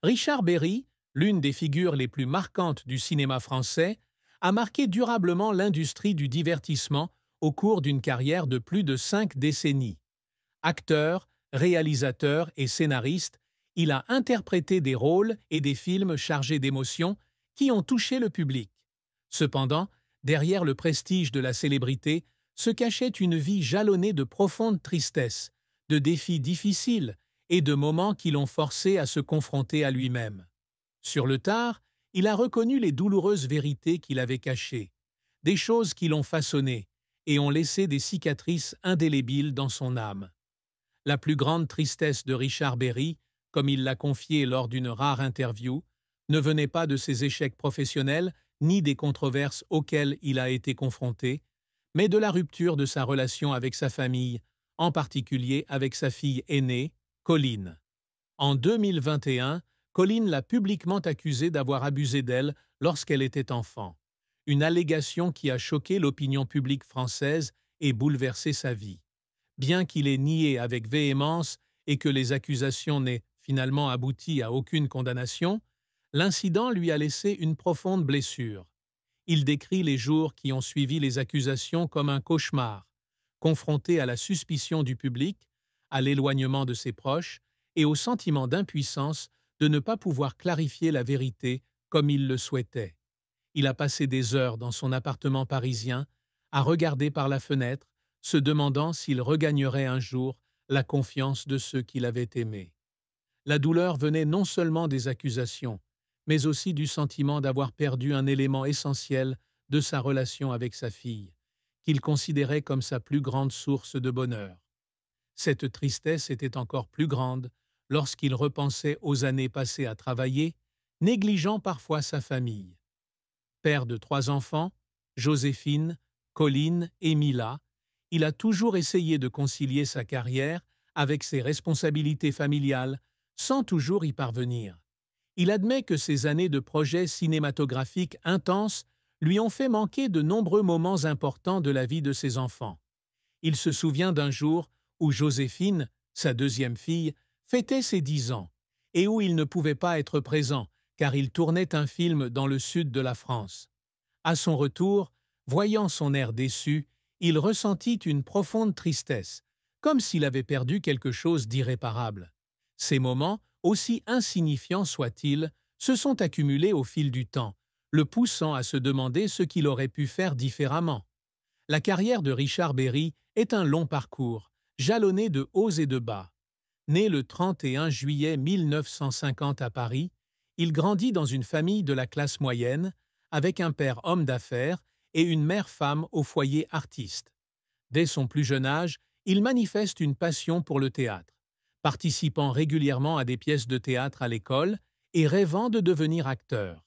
Richard Berry, l'une des figures les plus marquantes du cinéma français, a marqué durablement l'industrie du divertissement au cours d'une carrière de plus de 5 décennies. Acteur, réalisateur et scénariste, il a interprété des rôles et des films chargés d'émotions qui ont touché le public. Cependant, derrière le prestige de la célébrité se cachait une vie jalonnée de profonde tristesse, de défis difficiles et de moments qui l'ont forcé à se confronter à lui-même. Sur le tard, il a reconnu les douloureuses vérités qu'il avait cachées, des choses qui l'ont façonné et ont laissé des cicatrices indélébiles dans son âme. La plus grande tristesse de Richard Berry, comme il l'a confié lors d'une rare interview, ne venait pas de ses échecs professionnels ni des controverses auxquelles il a été confronté, mais de la rupture de sa relation avec sa famille, en particulier avec sa fille aînée, Colline. En 2021, Colline l'a publiquement accusée d'avoir abusé d'elle lorsqu'elle était enfant, une allégation qui a choqué l'opinion publique française et bouleversé sa vie. Bien qu'il ait nié avec véhémence et que les accusations n'aient finalement abouti à aucune condamnation, l'incident lui a laissé une profonde blessure. Il décrit les jours qui ont suivi les accusations comme un cauchemar, confronté à la suspicion du public, à l'éloignement de ses proches et au sentiment d'impuissance de ne pas pouvoir clarifier la vérité comme il le souhaitait. Il a passé des heures dans son appartement parisien, à regarder par la fenêtre, se demandant s'il regagnerait un jour la confiance de ceux qu'il avait aimés. La douleur venait non seulement des accusations, mais aussi du sentiment d'avoir perdu un élément essentiel de sa relation avec sa fille, qu'il considérait comme sa plus grande source de bonheur. Cette tristesse était encore plus grande lorsqu'il repensait aux années passées à travailler, négligeant parfois sa famille. Père de 3 enfants, Joséphine, Colline et Mila, il a toujours essayé de concilier sa carrière avec ses responsabilités familiales sans toujours y parvenir. Il admet que ces années de projets cinématographiques intenses lui ont fait manquer de nombreux moments importants de la vie de ses enfants. Il se souvient d'un jour où Joséphine, sa deuxième fille, fêtait ses 10 ans et où il ne pouvait pas être présent car il tournait un film dans le sud de la France. À son retour, voyant son air déçu, il ressentit une profonde tristesse, comme s'il avait perdu quelque chose d'irréparable. Ces moments, aussi insignifiants soient-ils, se sont accumulés au fil du temps, le poussant à se demander ce qu'il aurait pu faire différemment. La carrière de Richard Berry est un long parcours, jalonné de hauts et de bas. Né le 31 juillet 1950 à Paris, il grandit dans une famille de la classe moyenne, avec un père homme d'affaires et une mère femme au foyer artiste. Dès son plus jeune âge, il manifeste une passion pour le théâtre, participant régulièrement à des pièces de théâtre à l'école et rêvant de devenir acteur.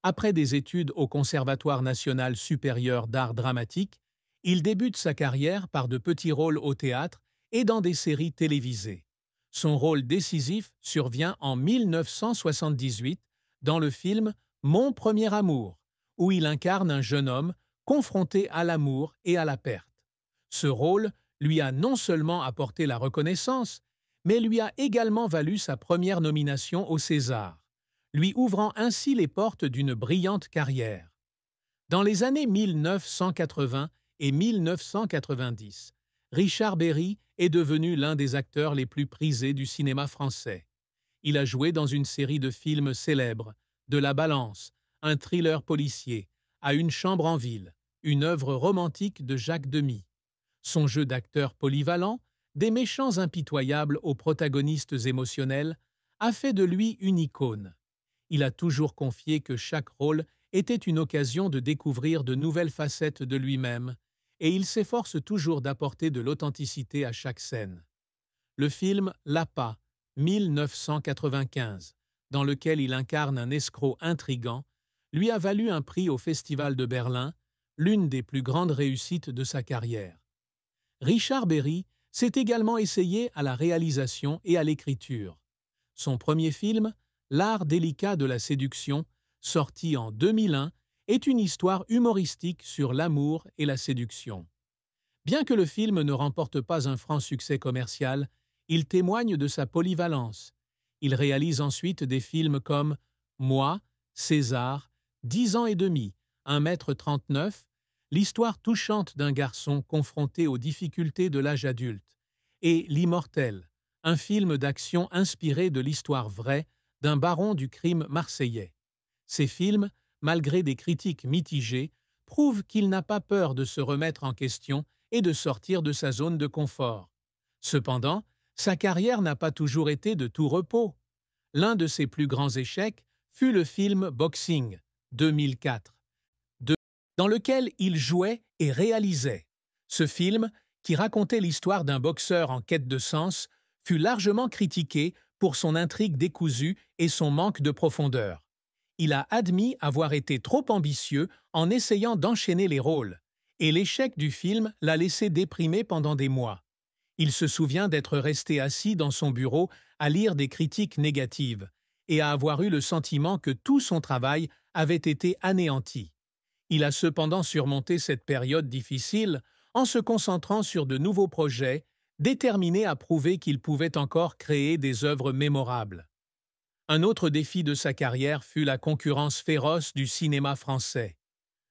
Après des études au Conservatoire national supérieur d'art dramatique, il débute sa carrière par de petits rôles au théâtre et dans des séries télévisées. Son rôle décisif survient en 1978 dans le film Mon premier amour, où il incarne un jeune homme confronté à l'amour et à la perte. Ce rôle lui a non seulement apporté la reconnaissance, mais lui a également valu sa première nomination au César, lui ouvrant ainsi les portes d'une brillante carrière. Dans les années 1980 et 1990, Richard Berry est devenu l'un des acteurs les plus prisés du cinéma français. Il a joué dans une série de films célèbres, De la Balance, un thriller policier, À une chambre en ville, une œuvre romantique de Jacques Demy. Son jeu d'acteur polyvalent, des méchants impitoyables aux protagonistes émotionnels, a fait de lui une icône. Il a toujours confié que chaque rôle était une occasion de découvrir de nouvelles facettes de lui-même, et il s'efforce toujours d'apporter de l'authenticité à chaque scène. Le film L'Appât, 1995, dans lequel il incarne un escroc intrigant, lui a valu un prix au Festival de Berlin, l'une des plus grandes réussites de sa carrière. Richard Berry s'est également essayé à la réalisation et à l'écriture. Son premier film, L'art délicat de la séduction, sorti en 2001, est une histoire humoristique sur l'amour et la séduction. Bien que le film ne remporte pas un franc succès commercial, il témoigne de sa polyvalence. Il réalise ensuite des films comme Moi, César, 10 ans et demi, 1,39 m, l'histoire touchante d'un garçon confronté aux difficultés de l'âge adulte, et L'Immortel, un film d'action inspiré de l'histoire vraie d'un baron du crime marseillais. Ces films, malgré des critiques mitigées, prouvent qu'il n'a pas peur de se remettre en question et de sortir de sa zone de confort. Cependant, sa carrière n'a pas toujours été de tout repos. L'un de ses plus grands échecs fut le film Boxing, 2004, dans lequel il jouait et réalisait. Ce film, qui racontait l'histoire d'un boxeur en quête de sens, fut largement critiqué pour son intrigue décousue et son manque de profondeur. Il a admis avoir été trop ambitieux en essayant d'enchaîner les rôles, et l'échec du film l'a laissé déprimé pendant des mois. Il se souvient d'être resté assis dans son bureau à lire des critiques négatives et à avoir eu le sentiment que tout son travail avait été anéanti. Il a cependant surmonté cette période difficile en se concentrant sur de nouveaux projets, déterminé à prouver qu'il pouvait encore créer des œuvres mémorables. Un autre défi de sa carrière fut la concurrence féroce du cinéma français.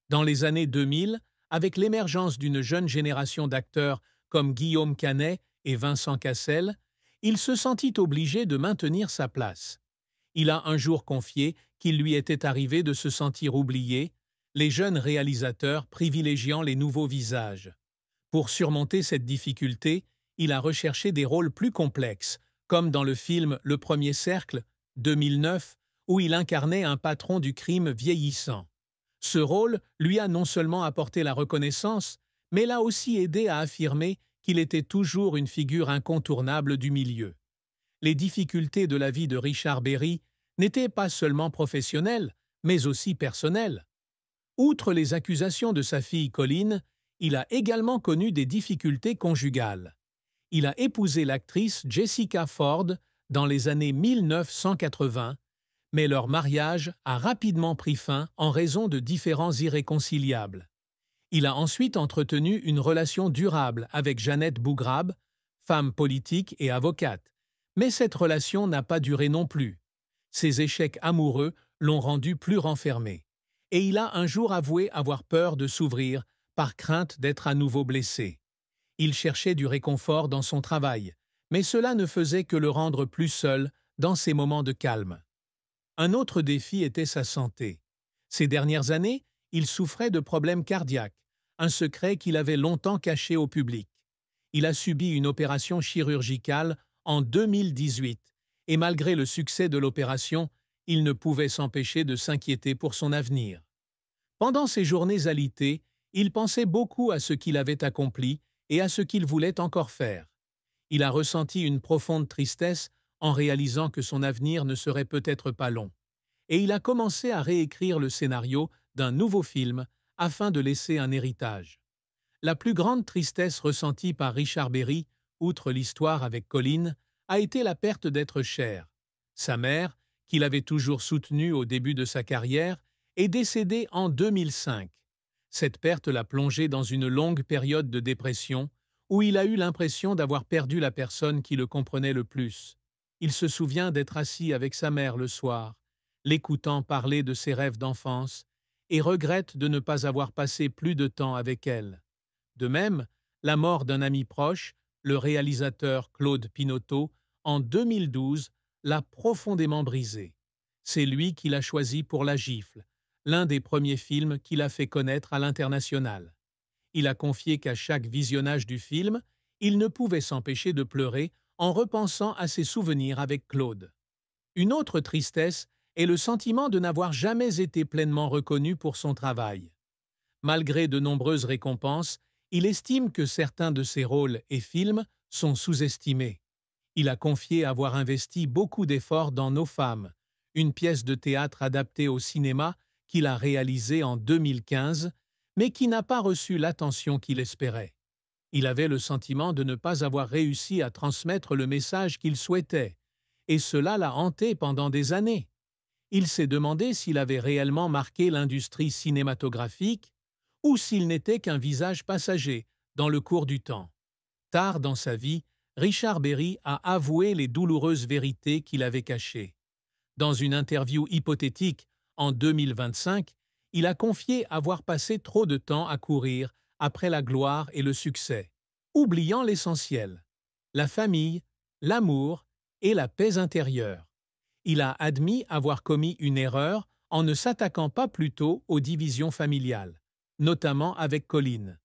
Dans les années 2000, avec l'émergence d'une jeune génération d'acteurs comme Guillaume Canet et Vincent Cassel, il se sentit obligé de maintenir sa place. Il a un jour confié qu'il lui était arrivé de se sentir oublié, les jeunes réalisateurs privilégiant les nouveaux visages. Pour surmonter cette difficulté, il a recherché des rôles plus complexes, comme dans le film Le Premier Cercle, 2009, où il incarnait un patron du crime vieillissant. Ce rôle lui a non seulement apporté la reconnaissance, mais l'a aussi aidé à affirmer qu'il était toujours une figure incontournable du milieu. Les difficultés de la vie de Richard Berry n'étaient pas seulement professionnelles, mais aussi personnelles. Outre les accusations de sa fille Colline, il a également connu des difficultés conjugales. Il a épousé l'actrice Jessica Ford dans les années 1980, mais leur mariage a rapidement pris fin en raison de différends irréconciliables. Il a ensuite entretenu une relation durable avec Jeannette Bougrabe, femme politique et avocate, mais cette relation n'a pas duré non plus. Ses échecs amoureux l'ont rendu plus renfermé, et il a un jour avoué avoir peur de s'ouvrir par crainte d'être à nouveau blessé. Il cherchait du réconfort dans son travail, mais cela ne faisait que le rendre plus seul dans ses moments de calme. Un autre défi était sa santé. Ces dernières années, il souffrait de problèmes cardiaques, un secret qu'il avait longtemps caché au public. Il a subi une opération chirurgicale en 2018, et malgré le succès de l'opération, il ne pouvait s'empêcher de s'inquiéter pour son avenir. Pendant ses journées alitées, il pensait beaucoup à ce qu'il avait accompli et à ce qu'il voulait encore faire. Il a ressenti une profonde tristesse en réalisant que son avenir ne serait peut-être pas long, et il a commencé à réécrire le scénario d'un nouveau film afin de laisser un héritage. La plus grande tristesse ressentie par Richard Berry, outre l'histoire avec Colline, a été la perte d'être cher. Sa mère, qu'il avait toujours soutenue au début de sa carrière, est décédée en 2005. Cette perte l'a plongé dans une longue période de dépression où il a eu l'impression d'avoir perdu la personne qui le comprenait le plus. Il se souvient d'être assis avec sa mère le soir, l'écoutant parler de ses rêves d'enfance, et regrette de ne pas avoir passé plus de temps avec elle. De même, la mort d'un ami proche, le réalisateur Claude Pinoteau, en 2012, l'a profondément brisé. C'est lui qui l'a choisi pour La Gifle, l'un des premiers films qu'il a fait connaître à l'international. Il a confié qu'à chaque visionnage du film, il ne pouvait s'empêcher de pleurer en repensant à ses souvenirs avec Claude. Une autre tristesse est le sentiment de n'avoir jamais été pleinement reconnu pour son travail. Malgré de nombreuses récompenses, il estime que certains de ses rôles et films sont sous-estimés. Il a confié avoir investi beaucoup d'efforts dans Nos femmes, une pièce de théâtre adaptée au cinéma qu'il a réalisée en 2015, mais qui n'a pas reçu l'attention qu'il espérait. Il avait le sentiment de ne pas avoir réussi à transmettre le message qu'il souhaitait, et cela l'a hanté pendant des années. Il s'est demandé s'il avait réellement marqué l'industrie cinématographique ou s'il n'était qu'un visage passager dans le cours du temps. Tard dans sa vie, Richard Berry a avoué les douloureuses vérités qu'il avait cachées. Dans une interview hypothétique en 2025, il a confié avoir passé trop de temps à courir après la gloire et le succès, oubliant l'essentiel: la famille, l'amour et la paix intérieure. Il a admis avoir commis une erreur en ne s'attaquant pas plus tôt aux divisions familiales, notamment avec Colin.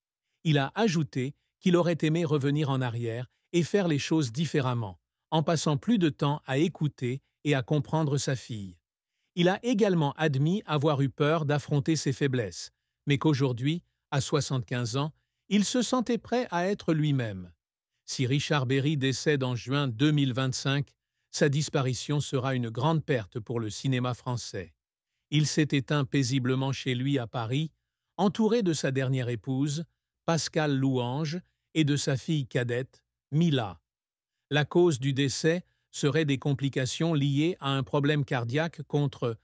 Il a ajouté qu'il aurait aimé revenir en arrière et faire les choses différemment, en passant plus de temps à écouter et à comprendre sa fille. Il a également admis avoir eu peur d'affronter ses faiblesses, mais qu'aujourd'hui, à 75 ans, il se sentait prêt à être lui-même. Si Richard Berry décède en juin 2025, sa disparition sera une grande perte pour le cinéma français. Il s'est éteint paisiblement chez lui à Paris, entouré de sa dernière épouse, Pascale Louange, et de sa fille cadette, Mila. La cause du décès serait des complications liées à un problème cardiaque contre